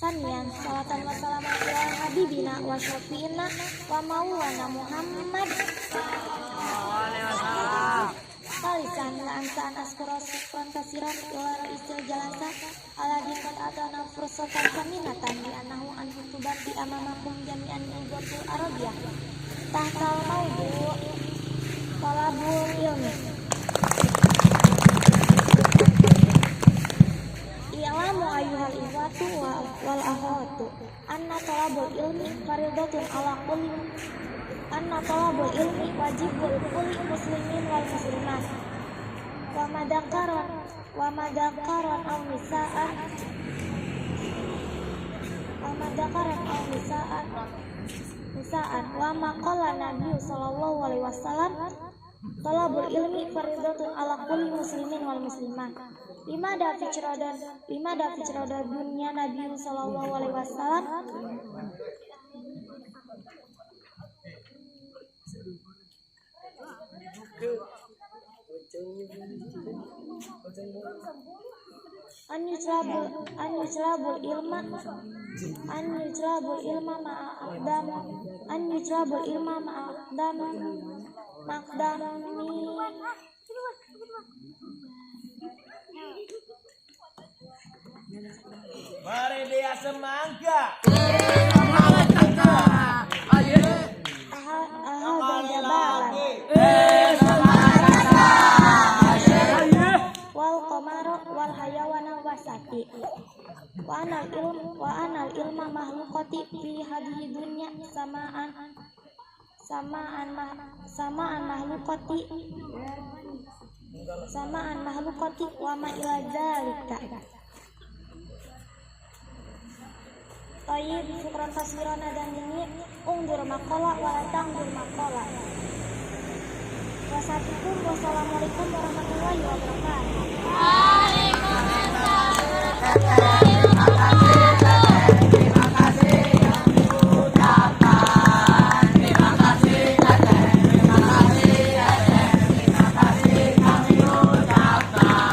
Sanian, salatan wa salaman ala habibina wa syafi'ina wa maulana Muhammad. Kalisan la ansaan askura syukran kasiran ila ra'isil jalasa ala dikat atana fursatan kaminatan di anahu an hutubat di amamakum jami'an ilgotul arabiyah tahtal maudu talabul ilmi. I'lamu ayyuhal ikhwatu wal akhwatu anna talabul ilmi faridatun ala kulli wajibul kulli muslimin wal muslimat wa madakaran aw nisaan wa maqala nabi sallallahu alaihi wasallam talabul ilmi faridatun ala kulli muslimin wal muslimat. Lima da ficroda dunia Nabi sallallahu alaihi wasallam an yujlabul ilma maqdami Mari dia semangka. Wal qamara wal hayawana wasati. Wa anal ilma mahlukati fi hadhihi dunya samaan mahlukati wa ma ila dzalika. Tayyib syukran kasirana dan ini ungdur makola walatang dur makola. Wassalamualaikum warahmatullahi wabarakatuh. Terima kasih yang diucapkan. Terima kasih kami ucapkan.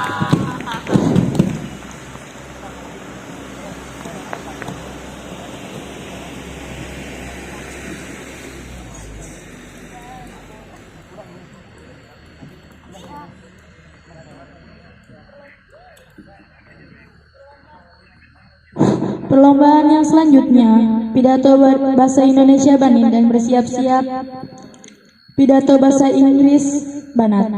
Perlombaan yang selanjutnya, pidato bahasa Indonesia Banin dan bersiap-siap pidato bahasa Inggris Banat.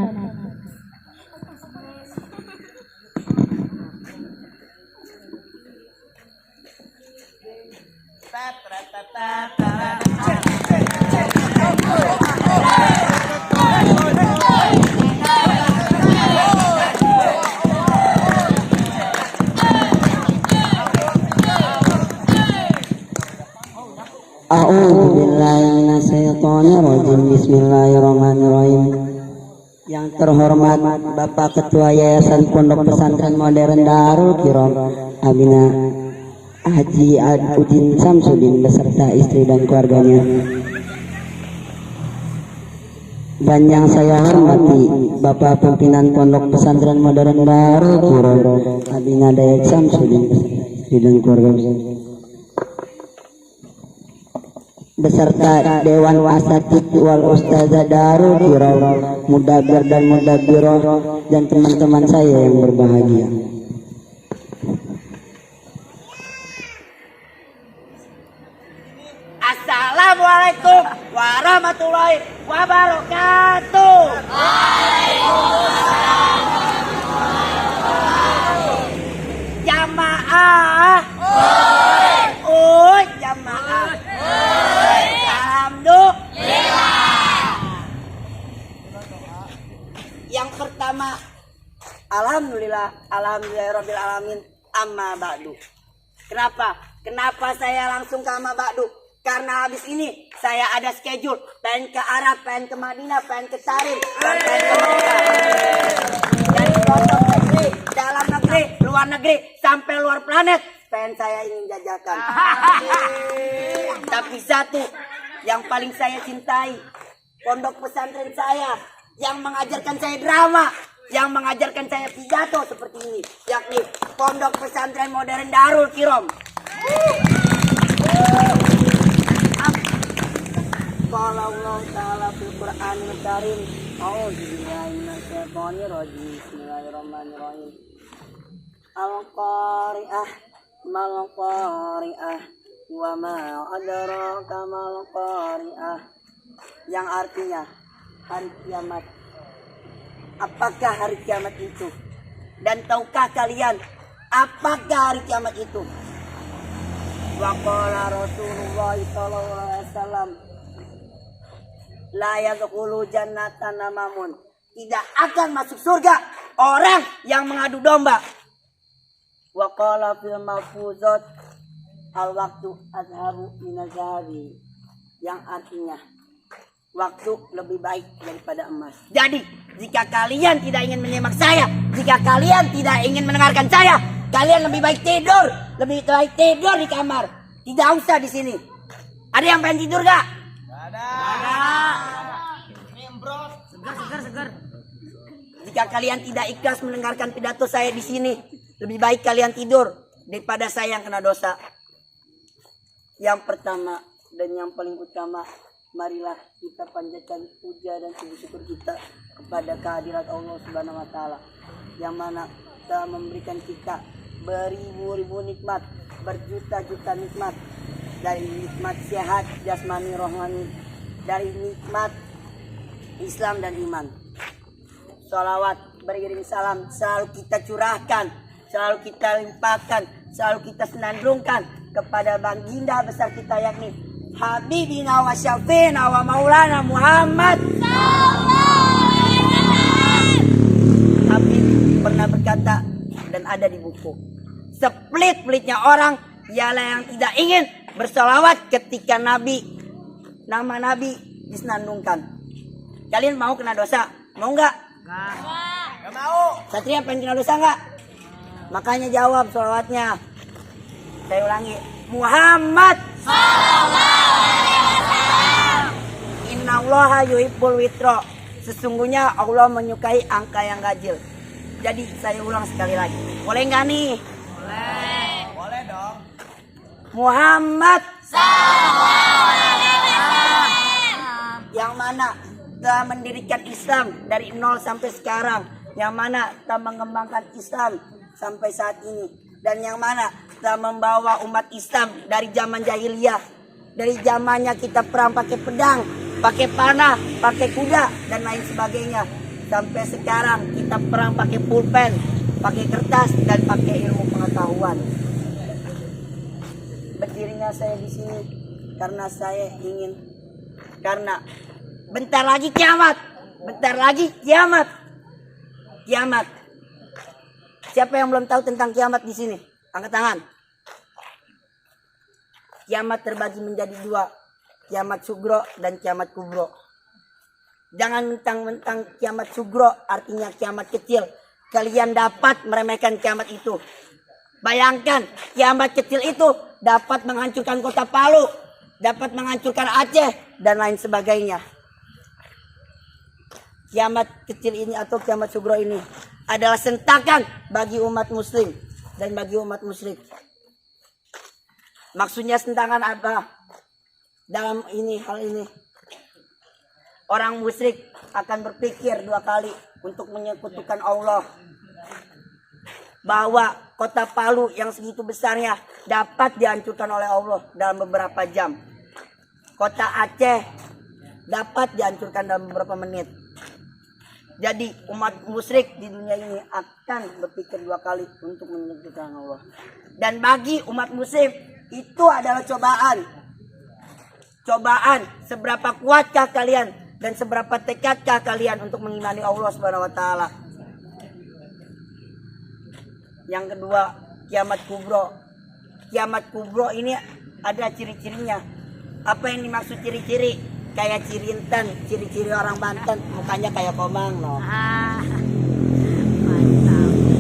Bismillahirrahmanirrahim. Yang terhormat Bapak Ketua Yayasan Pondok Pesantren Modern Darul Kiram Abina Haji Udin Samsudin beserta istri dan keluarganya. Dan yang saya hormati Bapak Pimpinan Pondok Pesantren Modern Darul Kiram Abina Dayak Samsudin beserta istri dan keluarganya, beserta Dewan Asatidz wal Ustazah Darul Kiram, Mudabir dan Mudabiroh, dan teman-teman saya yang berbahagia. Assalamualaikum warahmatullahi wabarakatuh. Waalaikumsalam warahmatullahi wabarakatuh. Jamaah. Jamaah. Alhamdulillah. Yang pertama, alhamdulillahirabbil alamin, amma ba'du. Kenapa saya langsung ke amma ba'du? Karena habis ini saya ada schedule, pengen ke Arab, pengen ke Madinah, pengen ke Tarim, dan pengen ke Mekah. Dari pondok negeri, dalam negeri, luar negeri, sampai luar planet, pengen saya ingin jajakan. Tapi satu yang paling saya cintai, pondok pesantren saya yang mengajarkan saya drama, yang mengajarkan saya pidato seperti ini, yakni Pondok Pesantren Modern Darul Kirom. Qala Allah Ta'ala fil Qur'anil Karim, a'udzubillahi minasyaitonirrajim. Bismillahirrahmanirrahim. Al-Qari'ah mal Qari'ah wa ma adraka mal Qari'ah. Yang artinya hari kiamat. Apakah hari kiamat itu? Dan tahukah kalian apakah hari kiamat itu? Wa qala Rasulullah sallallahu alaihi wasallam, la yadkhulu jannatan namamun. Tidak akan masuk surga orang yang mengadu domba. Wa qala fil mafuzat, al waktu azharu minazabi. Yang artinya waktu lebih baik daripada emas. Jadi, jika kalian tidak ingin menyimak saya, jika kalian tidak ingin mendengarkan saya, kalian lebih baik tidur di kamar. Tidak usah di sini. Ada yang pengen tidur gak? Ada. Nimbrot. Segar. Jika kalian tidak ikhlas mendengarkan pidato saya di sini, lebih baik kalian tidur daripada saya yang kena dosa. Yang pertama dan yang paling utama, marilah kita panjatkan puja dan syukur kita kepada kehadirat Allah Subhanahu wa taala yang mana telah memberikan kita beribu-ribu nikmat, berjuta-juta nikmat, dari nikmat sehat jasmani rohani, dari nikmat Islam dan iman. Sholawat beriring salam selalu kita curahkan, selalu kita limpahkan, selalu kita senandungkan kepada baginda besar kita yakni Habibina wa Syafi'ina wa Maulana Muhammad. Habib pernah berkata dan ada di buku, sepelit-pelitnya orang ialah yang tidak ingin bersolawat ketika nama Nabi disenandungkan. Kalian mau kena dosa? Mau nggak? Gak mau. Satria pengen kena dosa nggak? Makanya jawab solawatnya. Saya ulangi, Muhammad. Innallaha yuhibbul witro. Sesungguhnya Allah menyukai angka yang ganjil. Jadi saya ulang sekali lagi. Boleh nggak nih? Boleh dong. Muhammad yang mana telah mendirikan Islam dari nol sampai sekarang, yang mana telah mengembangkan Islam sampai saat ini, dan yang mana telah membawa umat Islam dari zaman jahiliyah, dari zamannya kita perang pakai pedang, pakai panah, pakai kuda dan lain sebagainya, sampai sekarang kita perang pakai pulpen, pakai kertas dan pakai ilmu pengetahuan. Berdirinya saya di sini karena saya ingin, karena bentar lagi kiamat. Siapa yang belum tahu tentang kiamat di sini? Angkat tangan. Kiamat terbagi menjadi dua, kiamat sugro dan kiamat kubro. Jangan mentang-mentang kiamat sugro artinya kiamat kecil, kalian dapat meremehkan kiamat itu. Bayangkan kiamat kecil itu dapat menghancurkan kota Palu, dapat menghancurkan Aceh dan lain sebagainya. Kiamat kecil ini atau kiamat sugro ini adalah sentakan bagi umat muslim dan bagi umat musyrik. Maksudnya sentakan apa? Dalam hal ini orang musyrik akan berpikir dua kali untuk menyekutukan Allah. Bahwa kota Palu yang segitu besarnya dapat dihancurkan oleh Allah dalam beberapa jam. Kota Aceh dapat dihancurkan dalam beberapa menit. Jadi umat musyrik di dunia ini akan berpikir dua kali untuk menyekutukan Allah. Dan bagi umat muslim itu adalah cobaan. Cobaan seberapa kuatkah kalian Dan seberapa tekadkah kalian untuk mengimani Allah Subhanahu wa taala? Yang kedua, kiamat kubro. Kiamat kubro ini ada ciri-cirinya. Apa yang dimaksud ciri-ciri? Kayak Cirinten, ciri-ciri orang Banten, mukanya kayak Komang, no.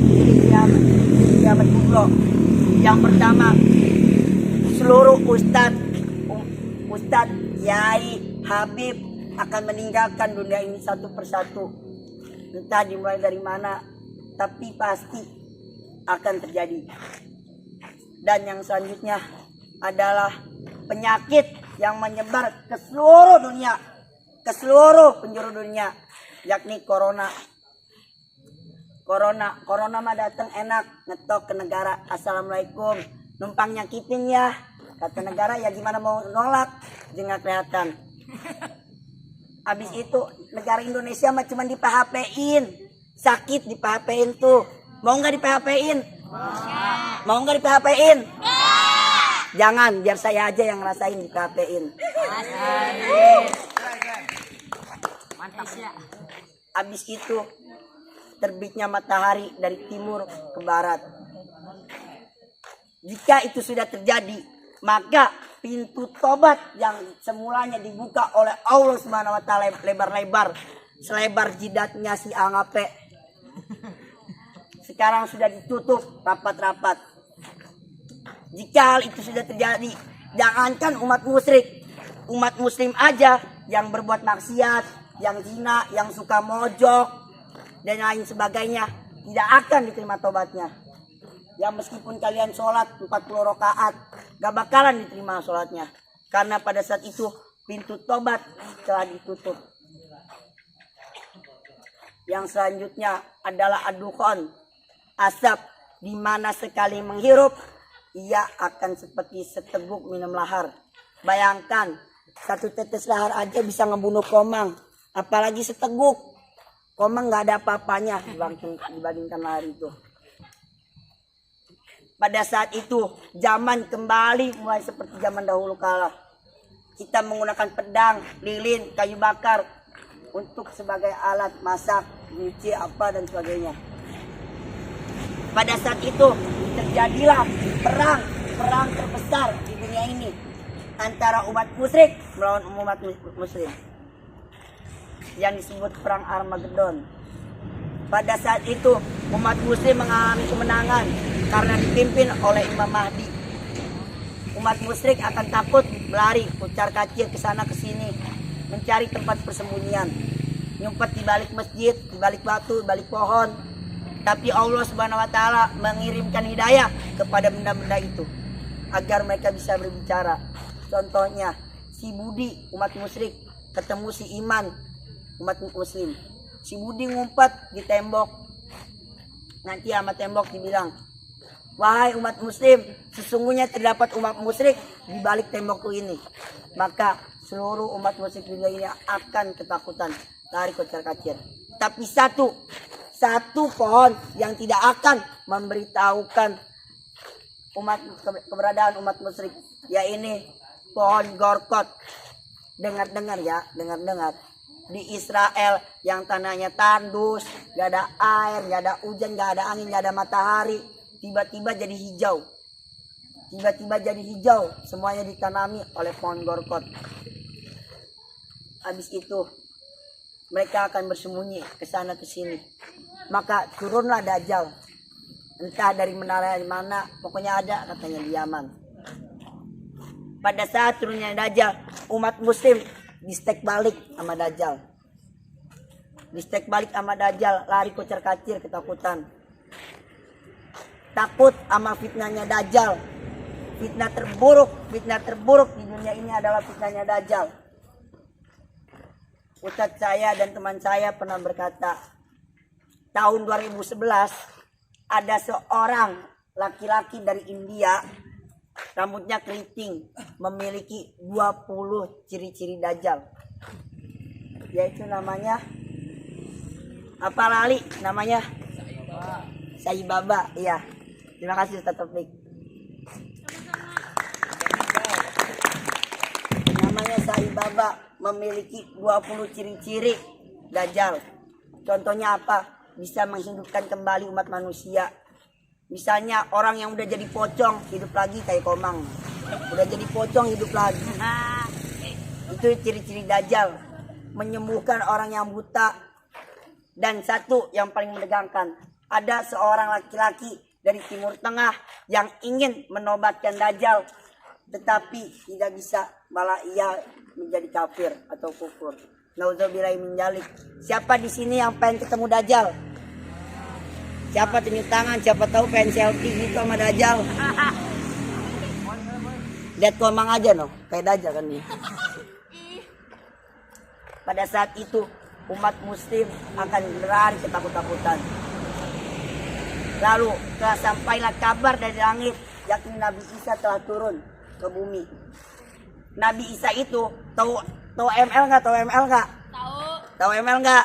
Ciri kiamat kubro. Yang pertama, seluruh ustadz, yai, habib akan meninggalkan dunia ini satu persatu. Entah dimulai dari mana, tapi pasti akan terjadi. Dan yang selanjutnya adalah penyakit yang menyebar ke seluruh dunia, ke seluruh penjuru dunia, yakni corona. Corona mah datang enak, ngetok ke negara, assalamualaikum, numpang nyakitin ya. Kata negara, ya gimana mau nolak, jangan kelihatan. Habis itu negara Indonesia mah cuma di PHP-in, sakit di PHP-in tuh. Mau nggak di PHP-in? Mau nggak di PHP-in? Jangan, biar saya aja yang ngerasain di PHP-in. Habis itu terbitnya matahari dari timur ke barat. Jika itu sudah terjadi, maka pintu tobat yang semulanya dibuka oleh Allah Subhanahu wa taala lebar-lebar, selebar jidatnya si Angape, sekarang sudah ditutup rapat-rapat. Jika hal itu sudah terjadi, jangankan umat musyrik, umat muslim aja yang berbuat maksiat, yang zina, yang suka mojok dan lain sebagainya, tidak akan diterima tobatnya. Ya meskipun kalian sholat 40 rakaat, gak bakalan diterima sholatnya. Karena pada saat itu pintu tobat telah ditutup. Yang selanjutnya adalah ad-dukhon, asap, di mana sekali menghirup, ia akan seperti seteguk minum lahar. Bayangkan, satu tetes lahar aja bisa ngebunuh Komang, apalagi seteguk. Komang gak ada apa-apanya dibandingkan lahar itu. Pada saat itu zaman kembali mulai seperti zaman dahulu kala. Kita menggunakan pedang, lilin, kayu bakar untuk sebagai alat masak, nyuci apa dan sebagainya. Pada saat itu terjadilah perang terbesar di dunia ini antara umat musyrik melawan umat muslim yang disebut perang Armageddon. Pada saat itu umat muslim mengalami kemenangan karena dipimpin oleh Imam Mahdi. Umat musyrik akan takut berlari kucar kacir ke sana ke sini mencari tempat persembunyian, nyumpet di balik masjid, di balik batu, di balik pohon. Tapi Allah Subhanahu wa taala mengirimkan hidayah kepada benda-benda itu agar mereka bisa berbicara. Contohnya si Budi umat musyrik ketemu si Iman umat muslim. Si Budi ngumpet di tembok. Nanti sama tembok dibilang, wahai umat muslim, sesungguhnya terdapat umat musyrik di balik tembokku ini. Maka seluruh umat musyrik dunia ini akan ketakutan, lari kocar kacir. Tapi satu pohon yang tidak akan memberitahukan keberadaan umat musyrik, yaitu pohon gorkot. Dengar-dengar ya, dengar-dengar. Di Israel yang tanahnya tandus, gak ada air, gak ada hujan, gak ada angin, gak ada matahari, tiba-tiba jadi hijau. Tiba-tiba jadi hijau, semuanya ditanami oleh pohon gorkot. Habis itu mereka akan bersembunyi ke sana ke sini. Maka turunlah Dajjal. Entah dari menara di mana, pokoknya ada katanya di Yaman. Pada saat turunnya Dajjal, umat muslim distek balik sama Dajjal. Distek balik sama Dajjal, lari kocar kacir ketakutan. Takut sama fitnahnya Dajjal. Fitnah terburuk di dunia ini adalah fitnahnya Dajjal. Ustadz saya dan teman saya pernah berkata, tahun 2011 ada seorang laki-laki dari India, rambutnya keriting, memiliki 20 ciri-ciri Dajjal. Yaitu namanya apa lali namanya? Sai Baba. Iya. Terima kasih Ustaz Taufik. Namanya Sai Baba. memiliki 20 ciri-ciri Dajjal. Contohnya apa? Bisa menghidupkan kembali umat manusia. Misalnya orang yang udah jadi pocong hidup lagi kayak Komang. Udah jadi pocong hidup lagi. Itu ciri-ciri Dajjal. Menyembuhkan orang yang buta. Dan satu yang paling menegangkan, ada seorang laki-laki dari Timur Tengah yang ingin menobatkan Dajjal, tetapi tidak bisa, malah ia menjadi kafir atau kufur. Nauzubillahi min dzalik. Siapa di sini yang pengen ketemu Dajjal? Siapa tunjuk tangan? Siapa tahu pengen selfie gitu sama Dajjal? Lihat Komang aja noh, kayak Dajjal kan nih. Pada saat itu umat muslim akan berlari ketakutan. Lalu telah sampailah kabar dari langit, yakni Nabi Isa telah turun ke bumi. Nabi Isa itu tahu ML nggak? Tahu ML nggak? Tahu ML nggak?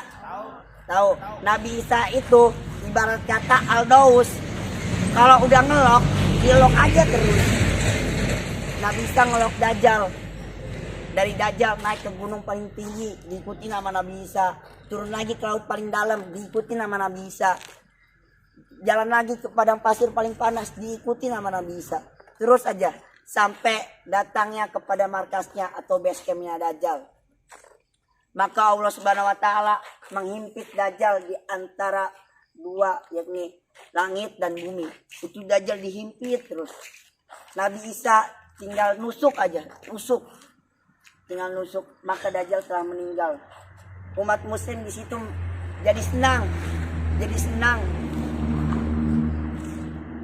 Tahu. Nabi Isa itu ibarat kata Aldaus. Kalau udah ngelok, dilok aja terus. Nabi Isa ngelok Dajjal. Dari Dajjal naik ke gunung paling tinggi, diikuti nama Nabi Isa. Turun lagi ke laut paling dalam, diikuti nama Nabi Isa. Jalan lagi ke padang pasir paling panas, diikuti nama Nabi Isa. Terus aja sampai datangnya kepada markasnya atau base campnya Dajjal. Maka Allah Subhanahu wa taala menghimpit Dajjal di antara dua, yakni langit dan bumi. Itu Dajjal dihimpit terus. Nabi Isa tinggal nusuk aja, tinggal nusuk, maka Dajjal telah meninggal. Umat muslim di situ jadi senang.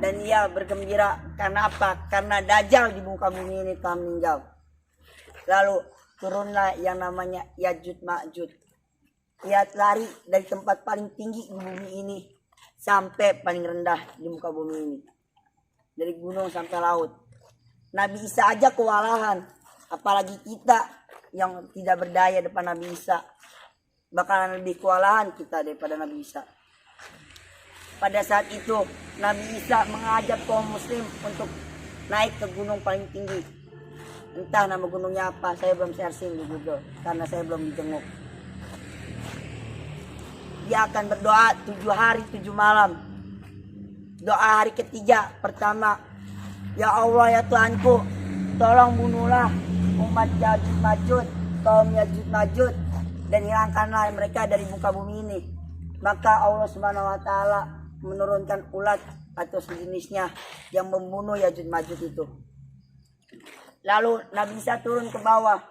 Dan ia bergembira karena apa? Karena Dajjal di muka bumi ini telah meninggal. Lalu turunlah yang namanya Ya'juj Ma'juj. Ia lari dari tempat paling tinggi di bumi ini sampai paling rendah di muka bumi ini. Dari gunung sampai laut. Nabi Isa aja kewalahan, apalagi kita yang tidak berdaya depan Nabi Isa. Bakalan lebih kewalahan kita daripada Nabi Isa. Pada saat itu Nabi Isa mengajak kaum muslim untuk naik ke gunung paling tinggi. Entah nama gunungnya apa, saya belum searching di Google karena saya belum dijenguk. Dia akan berdoa 7 hari 7 malam. Doa hari ketiga pertama, ya Allah ya Tuhanku, tolong bunuhlah umat Ya'juj Ma'juj, kaum Ya'juj Ma'juj, dan hilangkanlah mereka dari muka bumi ini. Maka Allah Subhanahu wa taala menurunkan ulat atau sejenisnya yang membunuh Ya'juj Ma'juj itu. Lalu Nabi Isa turun ke bawah.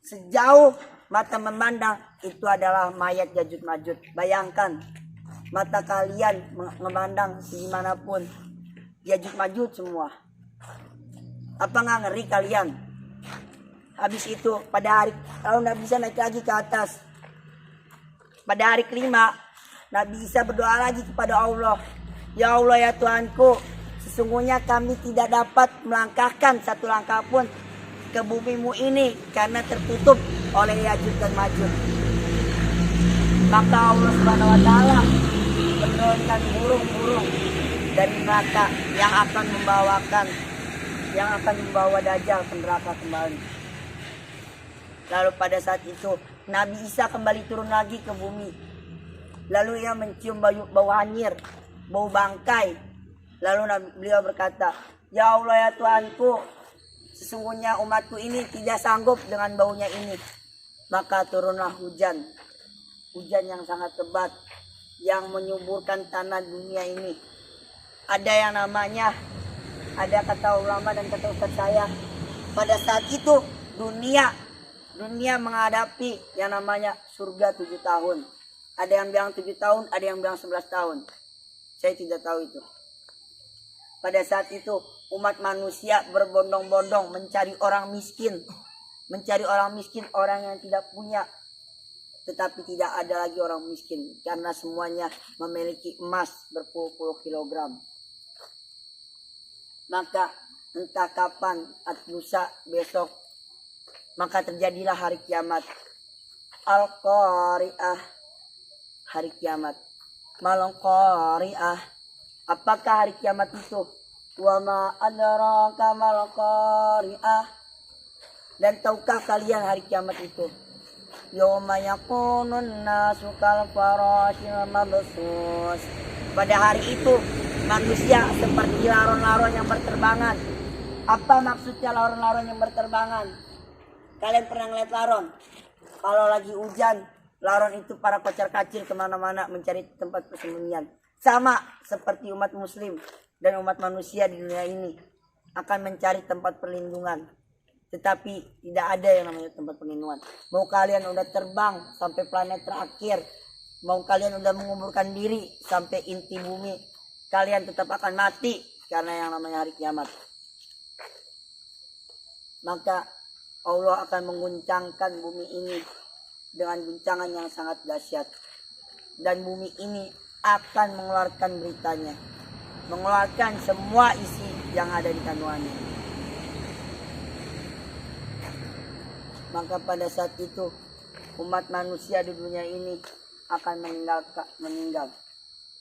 Sejauh mata memandang itu adalah mayat Ya'juj Ma'juj. Bayangkan mata kalian memandang dimanapun Ya'juj Ma'juj semua. Apa nggak ngeri kalian? Habis itu pada hari lalu Nabi Isa naik lagi ke atas. Pada hari kelima Nabi Isa berdoa lagi kepada Allah. Ya Allah ya Tuhanku, sesungguhnya kami tidak dapat melangkahkan satu langkah pun ke bumimu ini karena tertutup oleh Ya'juj dan Ma'juj. Maka Allah Subhanahu wa taala menurunkan burung-burung dari neraka yang akan membawa Dajjal ke neraka kembali. Lalu pada saat itu Nabi Isa kembali turun lagi ke bumi. Lalu ia mencium bau hanyir, bau bangkai. Lalu beliau berkata, ya Allah ya Tuhanku, sesungguhnya umatku ini tidak sanggup dengan baunya ini. Maka turunlah hujan yang sangat lebat yang menyuburkan tanah dunia ini. Ada yang namanya, ada kata ulama dan kata ustaz saya, pada saat itu dunia menghadapi yang namanya surga 7 tahun. Ada yang bilang 7 tahun, ada yang bilang 11 tahun. Saya tidak tahu itu. Pada saat itu umat manusia berbondong-bondong mencari orang miskin. Orang yang tidak punya. Tetapi tidak ada lagi orang miskin. Karena semuanya memiliki emas berpuluh-puluh kilogram. Maka entah kapan, lusa, besok, maka terjadilah hari kiamat. Al-Qari'ah, hari kiamat. Malam Qari'ah. Apakah hari kiamat itu? Wa ma adraka mal Qari'ah. Dan tahukah kalian hari kiamat itu? Yawma yakunun nasu kal farashil mabsus. Pada hari itu manusia seperti laron-laron yang berterbangan. Apa maksudnya laron-laron yang berterbangan? Kalian pernah ngeliat laron? Kalau lagi hujan, laron itu para kocar kacir kemana-mana mencari tempat persembunyian. Sama seperti umat muslim dan umat manusia di dunia ini akan mencari tempat perlindungan. Tetapi tidak ada yang namanya tempat perlindungan. Mau kalian udah terbang sampai planet terakhir, mau kalian udah menguburkan diri sampai inti bumi, kalian tetap akan mati karena yang namanya hari kiamat. Maka Allah akan mengguncangkan bumi ini dengan guncangan yang sangat dahsyat. Dan bumi ini akan mengeluarkan beritanya, mengeluarkan semua isi yang ada di kandungannya. Maka pada saat itu umat manusia di dunia ini akan meninggal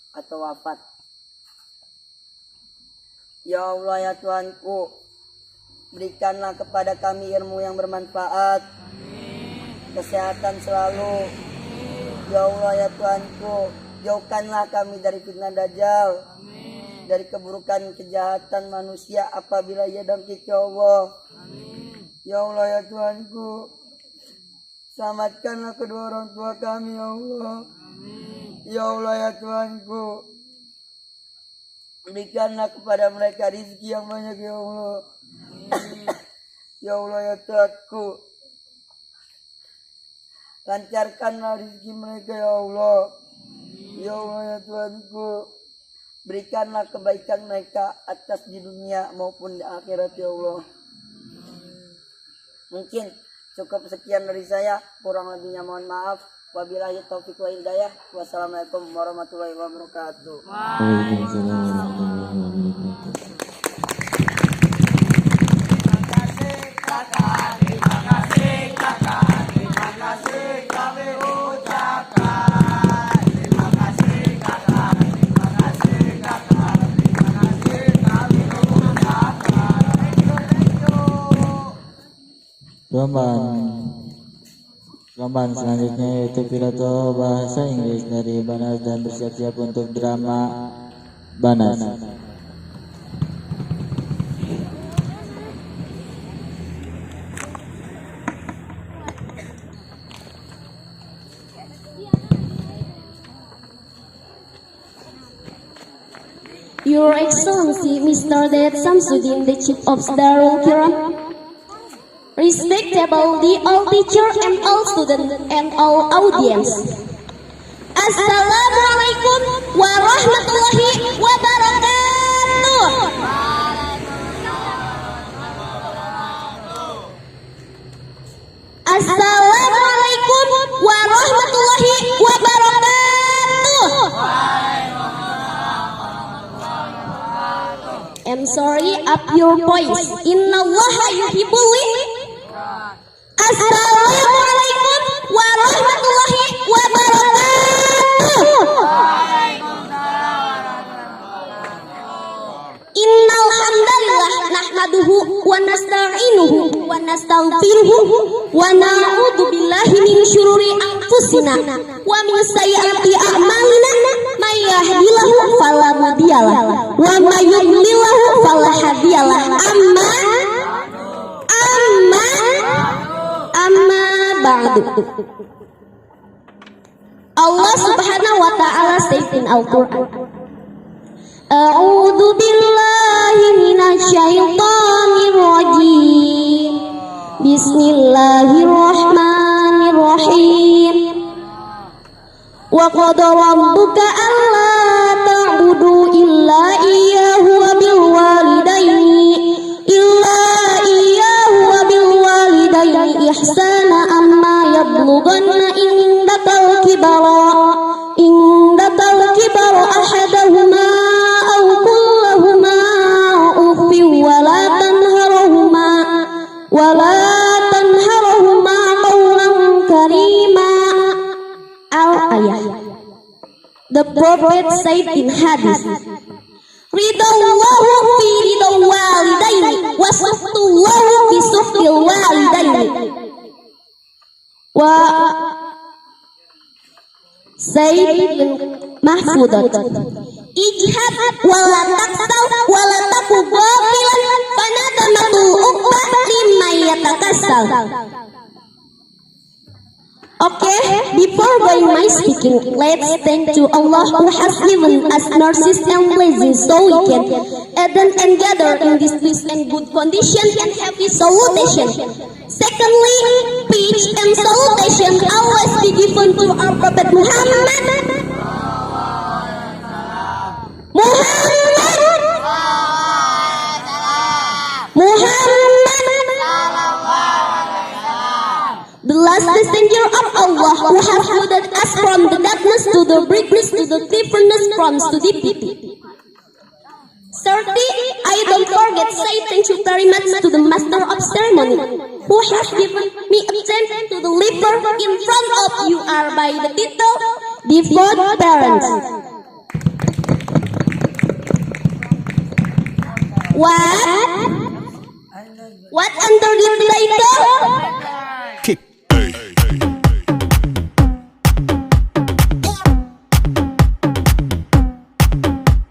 atau wafat. Ya Allah ya Tuhanku, berikanlah kepada kami ilmu yang bermanfaat, kesehatan selalu. Ya Allah ya Tuhanku, jauhkanlah kami dari fitnah dajjal, dari keburukan kejahatan manusia apabila ia bangkit ya Allah. Ya Allah ya Tuhanku, selamatkanlah kedua orang tua kami ya Allah. Ya Allah ya Tuhanku, berikanlah kepada mereka rezeki yang banyak ya Allah. Ya Allah ya Tuhanku, lancarkanlah rezeki mereka ya Allah. Ya Allah ya Tuhanku, berikanlah kebaikan mereka atas di dunia maupun di akhirat ya Allah. Mungkin cukup sekian dari saya, kurang lebihnya mohon maaf. Wabillahi taufiq wa hidayah. Wassalamualaikum warahmatullahi wabarakatuh. Perlombaan selanjutnya yaitu pidato bahasa Inggris dari Banas dan bersiap-siap untuk drama Banas. Your Excellency, Mr. Dayat Samsudin, the Chief of Darul Kiram, respectable all teacher and all students and all audience. Assalamualaikum warahmatullahi wabarakatuh. Assalamualaikum warahmatullahi wabarakatuh. I'm sorry, up your voice. Innallaha yuhibbul. Assalamualaikum warahmatullahi wabarakatuh. Innal hamdalillah nahmaduhu wa nasta'inuhu wa nastaghfiruhu wa na'udzu billahi min syururi anfusina wa min sayyiati a'malina may yahdihillahu fala mudhiyalah wa may yudlilhu fala hadiyalah. Amma ba'du. Allah Subhanahu wa taala says in Al-Qur'an, A'udzu billahi minasyaitonir rajim. Bismillahirrahmanirrahim. Wa qad rabbuka alla ta'budu illa iyyahu wa bil walidaini ihsana amma yablughanna indakal kibara ahadahuma aw kullahuma uffin wa la tanharahuma qawlan karima. Al-ayah. The Prophet said in hadith, Ridallahu fi ridal walidaini wa suhtullahu fi suhtil walidaini wa Sayyidin mahfudat ijhad wala taksal wala taku ghafilan fanadamatul uqba lima yatakasal. Okay, before going my speaking, let's thank to Allah who has given us mercies and blessings so we can attend and gather in this peace and good condition and happy salutation. Secondly, peace and salutation always be given to our Prophet Muhammad. The last messenger of Allah who has guided us from the darkness to the brightness to the difference from to the pity. Thirdly, I don't forget say thank you very much to the master of ceremony who has given me a chance to deliver in front of you are by the title devout parents. What under the light